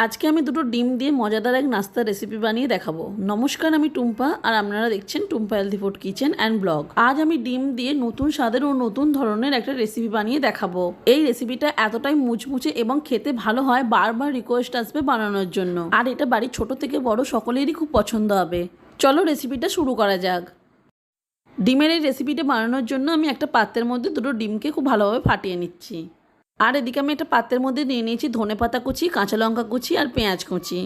আজকে আমি দুটো ডিম দিয়ে মজাদার এক নাস্তার রেসিপি বানিয়ে দেখাবো। নমস্কার, আমি টুম্পা আর আপনারা দেখছেন Tumpa healthy food kitchen and blog. আজ আমি ডিম দিয়ে নতুন স্বাদের ও নতুন ধরনের একটা রেসিপি বানিয়ে দেখাবো। এই রেসিপিটা এতটাই মুচমুচে এবং খেতে ভালো হয়, বারবার রিকোয়েস্ট আসবে বানানোর জন্য। আর এটা বাড়ির ছোট থেকে বড় সকলেরই খুব পছন্দ হবে। চলো রেসিপিটা শুরু করা যাক। ডিমের এই রেসিপিটা বানানোর জন্য আমি একটা পাত্রের মধ্যে দুটো ডিমকে খুব ভালোভাবে ফাটিয়ে নিচ্ছি। আর এদিকে আমি একটা পাত্রের মধ্যে নিয়ে নিয়েছি ধনেপাতা কুচি, কাঁচা লঙ্কা কুচি আর পেঁয়াজ কুচি।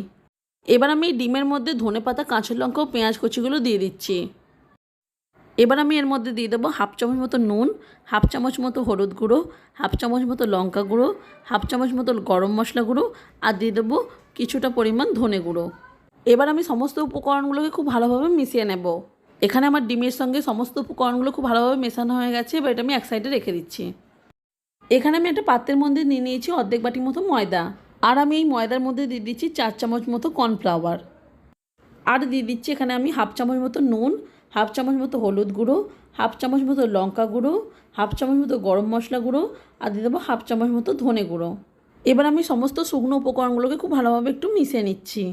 এবার আমি এই ডিমের মধ্যে ধনেপাতা, কাঁচা লঙ্কা ও পেঁয়াজ কুচিগুলো দিয়ে দিচ্ছি। এবার আমি এর মধ্যে দিয়ে দেবো হাফ চামচ মতো নুন, হাফ চামচ মতো হলুদ গুঁড়ো, হাফ চামচ মতো লঙ্কা গুঁড়ো, হাফ চামচ মতো গরম মশলা গুঁড়ো আর দিয়ে দেবো কিছুটা পরিমাণ ধনে গুঁড়ো। এবার আমি সমস্ত উপকরণগুলোকে খুব ভালোভাবে মিশিয়ে নেব। এখানে আমার ডিমের সঙ্গে সমস্ত উপকরণগুলো খুব ভালোভাবে মেশানো হয়ে গেছে। এবার এটা আমি এক সাইডে রেখে দিচ্ছি। এখানে আমি একটা পাত্রের মধ্যে নিয়ে নিয়েছি অর্ধেক বাটি মতো ময়দা। আর আমি এই ময়দার মধ্যে দিয়ে দিচ্ছি 4 চামচ মতো কর্নফ্লাওয়ার। আর দিয়ে দিচ্ছি এখানে আমি হাফ চামচ মতো নুন, হাফ চামচ মতো হলুদ গুঁড়ো, হাফ চামচ মতো লঙ্কা গুঁড়ো, হাফ চামচ মতো গরম মশলা গুঁড়ো আর দিয়ে দেবো হাফ চামচ মতো ধনে গুঁড়ো। এবার আমি সমস্ত শুকনো উপকরণগুলোকে খুব ভালোভাবে একটু মিশিয়ে নিচ্ছি।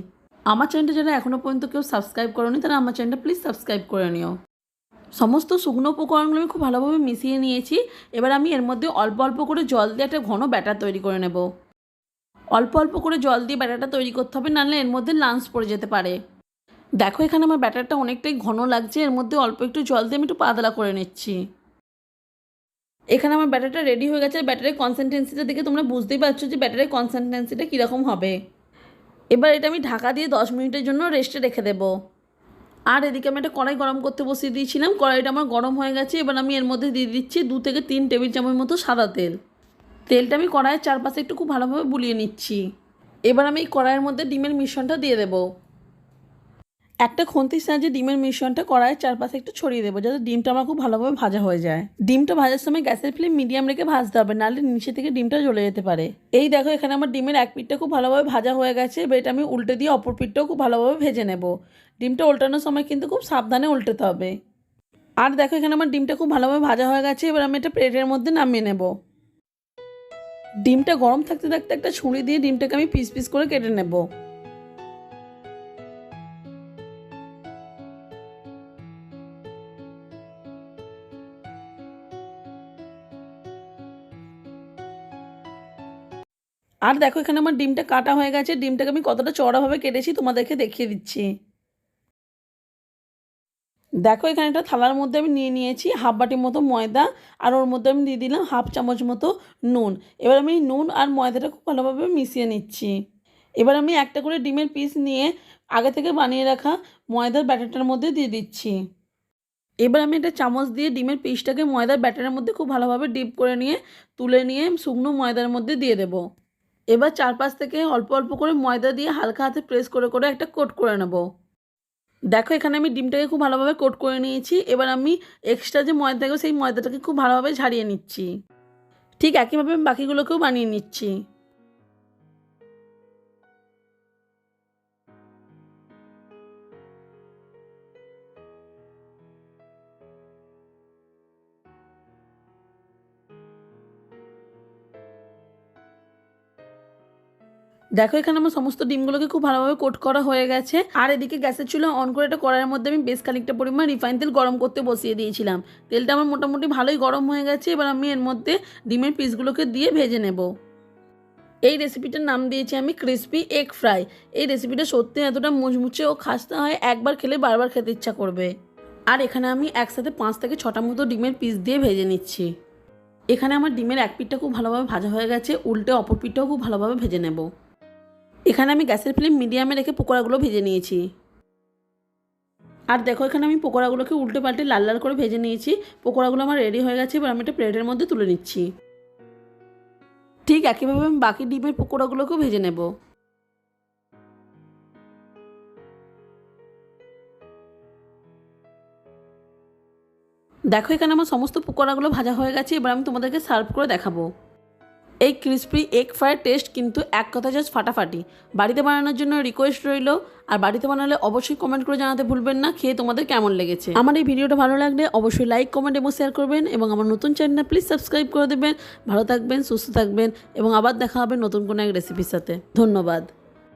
আমার চ্যানেলটা যারা এখনও পর্যন্ত কেউ সাবস্ক্রাইব করোনি তারা আমার চ্যানেলটা প্লিজ সাবস্ক্রাইব করে নিও। সমস্ত শুকনো উপকরণগুলো আমি খুব ভালোভাবে মিশিয়ে নিয়েছি। এবার আমি এর মধ্যে অল্প অল্প করে জল দিয়ে একটা ঘন ব্যাটার তৈরি করে নেব। অল্প অল্প করে জল দিয়ে ব্যাটারটা তৈরি করতে হবে, নাহলে এর মধ্যে লাম্পস পড়ে যেতে পারে। দেখো এখানে আমার ব্যাটারটা অনেকটাই ঘন লাগছে। এর মধ্যে অল্প একটু জল দিয়ে আমি একটু পাতলা করে নিচ্ছি। এখানে আমার ব্যাটারটা রেডি হয়ে গেছে। ব্যাটারের কনসিস্টেন্সিটা দেখে তোমরা বুঝতেই পারছো যে ব্যাটারের কনসিস্টেন্সিটা কীরকম হবে। এবার এটা আমি ঢাকা দিয়ে 10 মিনিটের জন্য রেস্টে রেখে দেবো। আর এদিকে আমি একটা কড়াই গরম করতে বসিয়ে দিয়েছিলাম। কড়াইটা আমার গরম হয়ে গেছে। এবার আমি এর মধ্যে দিয়ে দিচ্ছি 2 থেকে 3 টেবিল চামচ মতো সাদা তেল। তেলটা আমি কড়াইয়ের চারপাশে একটু খুব ভালোভাবে বুলিয়ে নিচ্ছি। এবার আমি এই কড়াইয়ের মধ্যে ডিমের মিশ্রণটা দিয়ে দেবো। একটা খুন্তির সাহায্যে ডিমের মিশ্রণটা কড়াইয়ের চারপাশে একটু ছড়িয়ে দেবো, যাতে ডিমটা আমার খুব ভালোভাবে ভাজা হয়ে যায়। ডিমটা ভাজার সময় গ্যাসের ফ্লেম মিডিয়াম রেখে ভাজতে হবে, নাহলে নিচে থেকে ডিমটা জ্বলে যেতে পারে। এই দেখো এখানে আমার ডিমের এক পিঠটা খুব ভালোভাবে ভাজা হয়ে গেছে। এবার এটা আমি উল্টে দিয়ে অপর পিঠটাও খুব ভালোভাবে ভেজে নেব। ডিমটা উল্টানোর সময় কিন্তু খুব সাবধানে উল্টাতে হবে। আর দেখো এখানে আমার ডিমটা খুব ভালোভাবে ভাজা হয়ে গেছে। এবার আমি এটা প্লেটের মধ্যে নামিয়ে নেব। ডিমটা গরম থাকতে থাকতে একটা ছুরি দিয়ে ডিমটাকে আমি পিস পিস করে কেটে নেব। আর দেখো এখানে আমার ডিমটা কাটা হয়ে গেছে। ডিমটাকে আমি কতটা চওড়াভাবে কেটেছি তোমাদেরকে দেখিয়ে দিচ্ছি। দেখো এখানে একটা থালার মধ্যে আমি নিয়ে নিয়েছি হাফ বাটির মতো ময়দা। আর ওর মধ্যে আমি দিয়ে দিলাম হাফ চামচ মতো নুন। এবার আমি নুন আর ময়দাটা খুব ভালোভাবে মিশিয়ে নিচ্ছি। এবার আমি একটা করে ডিমের পিস নিয়ে আগে থেকে বানিয়ে রাখা ময়দার ব্যাটারটার মধ্যে দিয়ে দিচ্ছি। এবার আমি একটা চামচ দিয়ে ডিমের পিসটাকে ময়দার ব্যাটারের মধ্যে খুব ভালোভাবে ডিপ করে নিয়ে তুলে নিয়ে শুকনো ময়দার মধ্যে দিয়ে দেবো। এবার চারপাশ থেকে অল্প অল্প করে ময়দা দিয়ে হালকা হাতে প্রেস করে করে একটা কোট করে নেব। দেখো এখানে আমি ডিমটাকে খুব ভালোভাবে কোট করে নিয়েছি। এবার আমি এক্সট্রা যে ময়দা থাকে সেই ময়দাটাকে খুব ভালোভাবে ঝাড়িয়ে নিচ্ছি। ঠিক একইভাবে আমি বাকিগুলোকেও বানিয়ে নিচ্ছি। দেখো এখানে আমার সমস্ত ডিমগুলোকে খুব ভালোভাবে কোট করা হয়ে গেছে। আর এদিকে গ্যাসের চুলা অন করে একটা কড়াইয়ের মধ্যে আমি বেশ খানিকটা পরিমাণ রিফাইন তেল গরম করতে বসিয়ে দিয়েছিলাম। তেলটা আমার মোটামুটি ভালোই গরম হয়ে গেছে। এবার আমি এর মধ্যে ডিমের পিসগুলোকে দিয়ে ভেজে নেব। এই রেসিপিটার নাম দিয়েছি আমি ক্রিসপি এগ ফ্রাই। এই রেসিপিটা সত্যি এতটা মুচমুচে ও খাস্তা হয়, একবার খেলে বারবার খেতে ইচ্ছা করবে। আর এখানে আমি একসাথে 5 থেকে 6টা মতো ডিমের পিস দিয়ে ভেজে নিচ্ছি। এখানে আমার ডিমের এক পিঠটা খুব ভালোভাবে ভাজা হয়ে গেছে। উল্টে অপর পিঠটাও খুব ভালোভাবে ভেজে নেব। এখানে আমি গ্যাসের ফ্লেম মিডিয়ামে রেখে পকোড়াগুলো ভেজে নিয়েছি। আর দেখো এখানে আমি পকোড়াগুলোকে উল্টে পাল্টে লাল লাল করে ভেজে নিয়েছি। পকোড়াগুলো আমার রেডি হয়ে গেছে। এবার আমি একটা প্লেটের মধ্যে তুলে নিচ্ছি। ঠিক একইভাবে আমি বাকি ডিমের পকোড়াগুলোকেও ভেজে নেব। দেখো এখানে আমার সমস্ত পকোড়াগুলো ভাজা হয়ে গেছে। এবার আমি তোমাদেরকে সার্ভ করে দেখাবো। এই ক্রিসপি এগ ফ্রাইয়ের টেস্ট কিন্তু এক কথা জাস্ট ফাটাফাটি। বাড়িতে বানানোর জন্য রিকোয়েস্ট রইল। আর বাড়িতে বানালে অবশ্যই কমেন্ট করে জানাতে ভুলবেন না খেয়ে তোমাদের কেমন লেগেছে। আমার এই ভিডিওটা ভালো লাগলে অবশ্যই লাইক, কমেন্ট এবং শেয়ার করবেন এবং আমার নতুন চ্যানেলটা প্লিজ সাবস্ক্রাইব করে দেবেন। ভালো থাকবেন, সুস্থ থাকবেন এবং আবার দেখা হবে নতুন কোনো এক রেসিপির সাথে। ধন্যবাদ।